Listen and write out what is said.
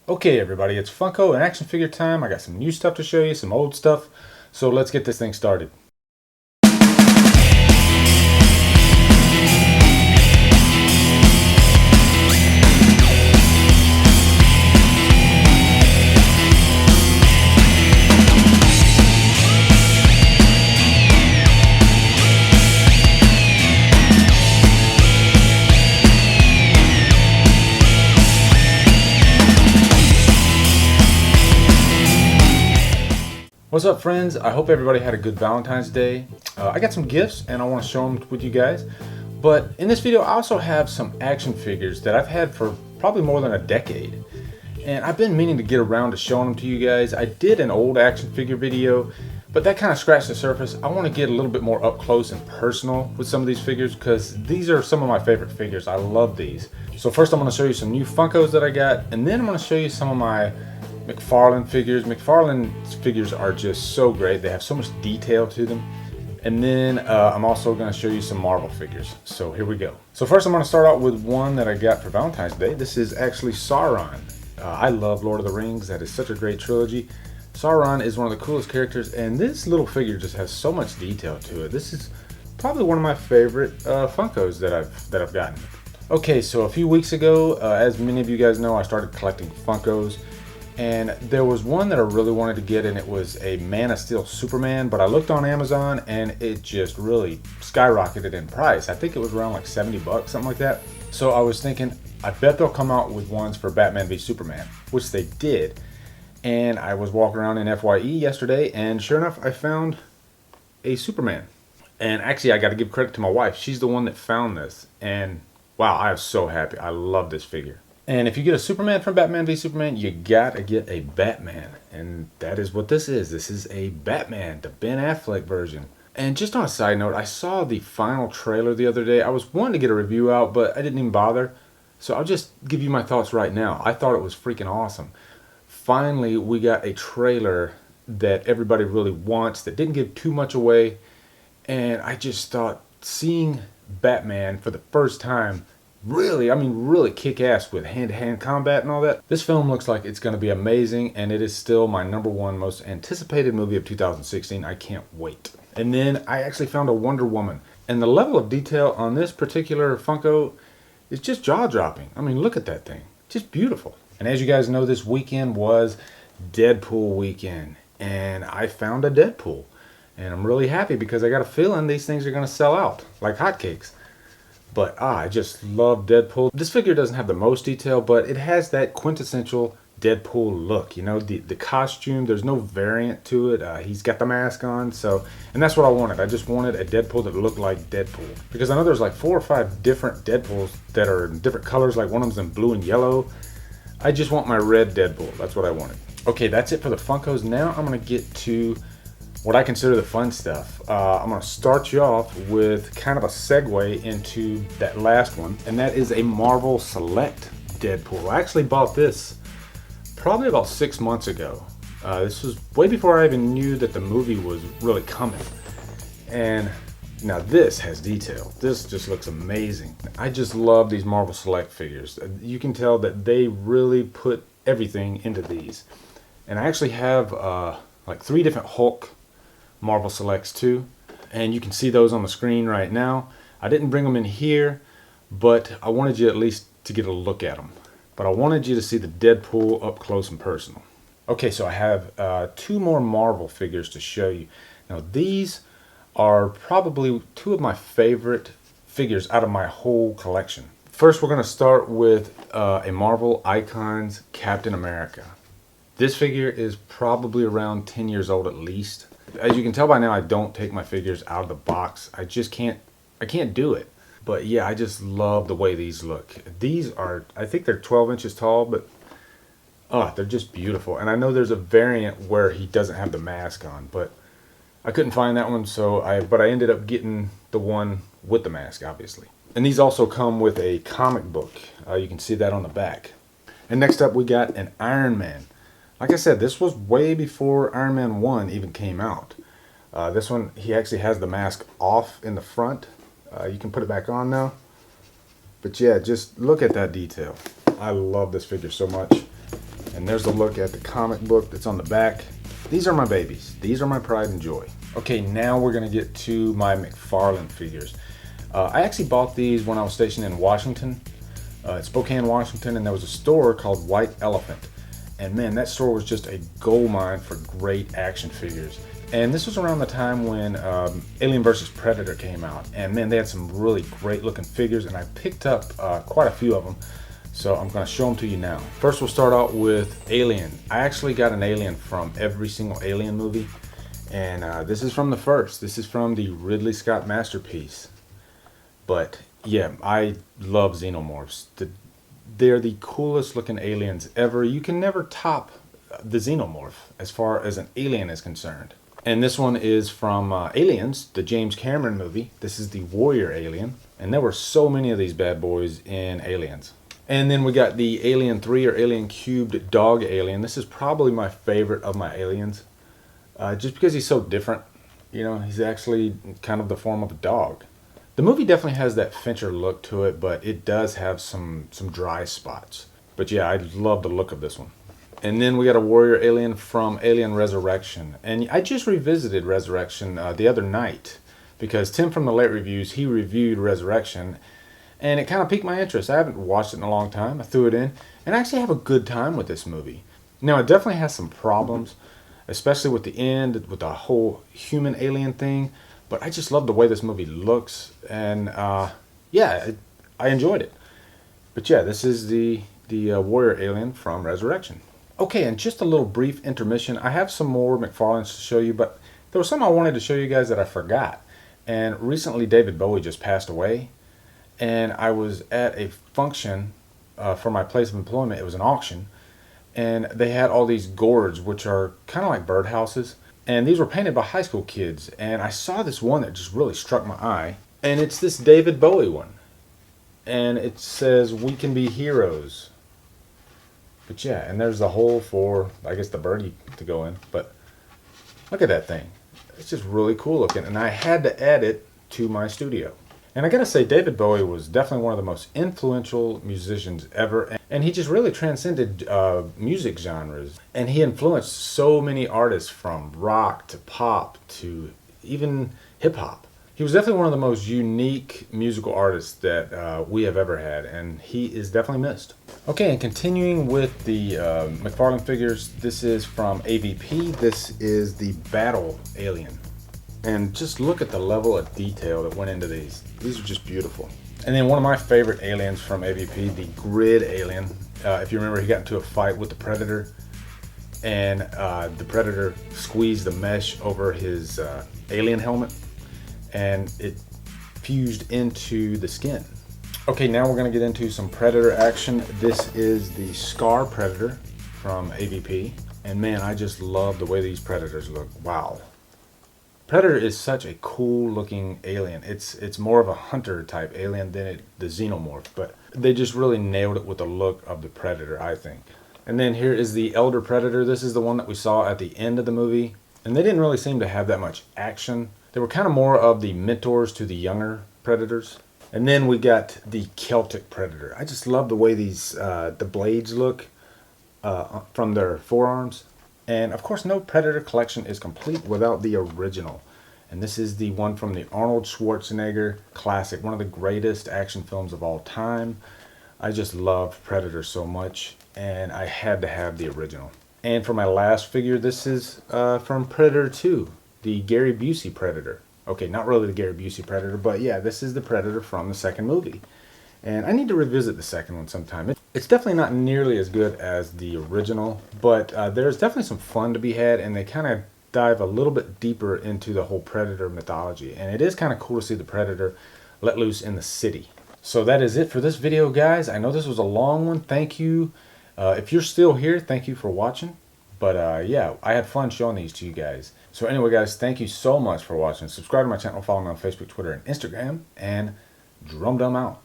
Okay everybody, it's Funko and action figure time. I got some new stuff to show you, some old stuff. So let's get this thing started. What's up friends? I hope everybody had a good Valentine's Day. I got some gifts and I want to show them with you guys. But in this video I also have some action figures that I've had for probably more than a decade. And I've been meaning to get around to showing them to you guys. I did an old action figure video, but that kind of scratched the surface. I want to get a little bit more up close and personal with some of these figures because these are some of my favorite figures. I love these. So first I'm going to show you some new Funkos that I got, and then I'm going to show you some of my McFarlane figures. McFarlane figures are just so great. They have so much detail to them. And then I'm also going to show you some Marvel figures. So here we go. So first I'm going to start out with one that I got for Valentine's Day. This is actually Sauron. I love Lord of the Rings. That is such a great trilogy. Sauron is one of the coolest characters, and this little figure just has so much detail to it. This is probably one of my favorite Funkos that I've gotten. Okay, so a few weeks ago, as many of you guys know, I started collecting Funkos. And there was one that I really wanted to get, and it was a Man of Steel Superman, but I looked on Amazon and it just really skyrocketed in price. I think it was around like 70 bucks, something like that. So I was thinking, I bet they'll come out with ones for Batman v Superman, which they did. And I was walking around in FYE yesterday, and sure enough, I found a Superman. And actually, I got to give credit to my wife. She's the one that found this. And wow, I am so happy. I love this figure. And if you get a Superman from Batman v Superman, you gotta get a Batman. And that is what this is. This is a Batman, the Ben Affleck version. And just on a side note, I saw the final trailer the other day. I was wanting to get a review out, but I didn't even bother. So I'll just give you my thoughts right now. I thought it was freaking awesome. Finally, we got a trailer that everybody really wants, that didn't give too much away. And I just thought seeing Batman for the first time really kick ass with hand-to-hand combat and all that. This film looks like it's going to be amazing, and it is still my #1 most anticipated movie of 2016. I can't wait. And then I actually found a Wonder Woman, and the level of detail on this particular Funko is just jaw-dropping. I mean, look at that thing. Just beautiful. And as you guys know, this weekend was Deadpool weekend, and I found a Deadpool. And I'm really happy because I got a feeling these things are going to sell out like hotcakes. But I just love Deadpool. This figure doesn't have the most detail, but it has that quintessential Deadpool look. You know, the costume, there's no variant to it. He's got the mask on, and that's what I wanted. I just wanted a Deadpool that looked like Deadpool. Because I know there's like 4 or 5 different Deadpools that are in different colors, like one of them's in blue and yellow. I just want my red Deadpool. That's what I wanted. Okay, that's it for the Funkos. Now I'm gonna get to what I consider the fun stuff. I'm going to start you off with kind of a segue into that last one, and that is a Marvel Select Deadpool. I actually bought this probably about 6 months ago. This was way before I even knew that the movie was really coming. And now this has detail. This just looks amazing. I just love these Marvel Select figures. You can tell that they really put everything into these. And I actually have like 3 different Hulk Marvel Selects too, and you can see those on the screen right now. I didn't bring them in here, but I wanted you at least to get a look at them. But I wanted you to see the Deadpool up close and personal. Okay, so I have 2 more Marvel figures to show you. Now these are probably 2 of my favorite figures out of my whole collection. First, we're going to start with a Marvel Icons Captain America. This figure is probably around 10 years old at least. As you can tell by now, I don't take my figures out of the box. I can't do it. But yeah, I just love the way these look. These are, I think they're 12 inches tall, but they're just beautiful. And I know there's a variant where he doesn't have the mask on, but I couldn't find that one, but I ended up getting the one with the mask, obviously. And these also come with a comic book. You can see that on the back. And next up, we got an Iron Man. Like I said, this was way before Iron Man 1 even came out. This one, he actually has the mask off in the front. You can put it back on now. But yeah, just look at that detail. I love this figure so much. And there's a look at the comic book that's on the back. These are my babies. These are my pride and joy. Okay, now we're gonna get to my McFarlane figures. I actually bought these when I was stationed in Washington, Spokane, Washington, and there was a store called White Elephant. And man, that store was just a gold mine for great action figures. And this was around the time when Alien vs. Predator came out. And man, they had some really great looking figures, and I picked up quite a few of them. So I'm gonna show them to you now. First, we'll start out with Alien. I actually got an Alien from every single Alien movie. And this is from the first. This is from the Ridley Scott masterpiece. But yeah, I love xenomorphs. They're the coolest looking aliens ever. You can never top the xenomorph as far as an alien is concerned. And this one is from Aliens, the James Cameron movie. This is the Warrior Alien. And there were so many of these bad boys in Aliens. And then we got the Alien 3 or Alien Cubed Dog Alien. This is probably my favorite of my aliens. Just because he's so different. You know, he's actually kind of the form of a dog. The movie definitely has that Fincher look to it, but it does have some dry spots. But yeah, I love the look of this one. And then we got a Warrior Alien from Alien Resurrection. And I just revisited Resurrection the other night because Tim from the Late Reviews, he reviewed Resurrection, and it kind of piqued my interest. I haven't watched it in a long time. I threw it in, and I actually have a good time with this movie. Now, it definitely has some problems, especially with the end, with the whole human alien thing. But I just love the way this movie looks, and yeah, I enjoyed it. But yeah, this is the Warrior Alien from Resurrection. Okay, and just a little brief intermission. I have some more McFarlanes to show you, but there was some I wanted to show you guys that I forgot. And recently, David Bowie just passed away, and I was at a function for my place of employment. It was an auction, and they had all these gourds, which are kind of like birdhouses. And these were painted by high school kids. And I saw this one that just really struck my eye. And it's this David Bowie one. And it says, "We can be heroes." But yeah, and there's the hole for, I guess, the birdie to go in. But look at that thing. It's just really cool looking. And I had to add it to my studio. And I gotta say, David Bowie was definitely one of the most influential musicians ever. And he just really transcended music genres. And he influenced so many artists from rock to pop to even hip hop. He was definitely one of the most unique musical artists that we have ever had. And he is definitely missed. Okay, and continuing with the McFarlane figures, this is from AVP. This is the Battle Alien. And just look at the level of detail that went into these. These are just beautiful. And then one of my favorite aliens from AVP, the Grid Alien. If you remember, he got into a fight with the Predator. And the Predator squeezed the mesh over his alien helmet. And it fused into the skin. Okay, now we're going to get into some Predator action. This is the Scar Predator from AVP. And man, I just love the way these Predators look. Wow. Predator is such a cool looking alien. It's more of a hunter type alien than the xenomorph, but they just really nailed it with the look of the Predator, I think. And then here is the Elder Predator. This is the one that we saw at the end of the movie. And they didn't really seem to have that much action. They were kind of more of the mentors to the younger Predators. And then we got the Celtic Predator. I just love the way these the blades look from their forearms. And of course, no Predator collection is complete without the original. And this is the one from the Arnold Schwarzenegger classic, one of the greatest action films of all time. I just love Predator so much, and I had to have the original. And for my last figure, this is from Predator 2, the Gary Busey Predator. Okay, not really the Gary Busey Predator, but yeah, this is the Predator from the second movie. And I need to revisit the second one sometime. It's definitely not nearly as good as the original, but there's definitely some fun to be had, and they kind of dive a little bit deeper into the whole Predator mythology. And it is kind of cool to see the Predator let loose in the city. So that is it for this video, guys. I know this was a long one. Thank you. If you're still here, thank you for watching. But yeah, I had fun showing these to you guys. So anyway, guys, thank you so much for watching. Subscribe to my channel, follow me on Facebook, Twitter, and Instagram, and Drum Dum out.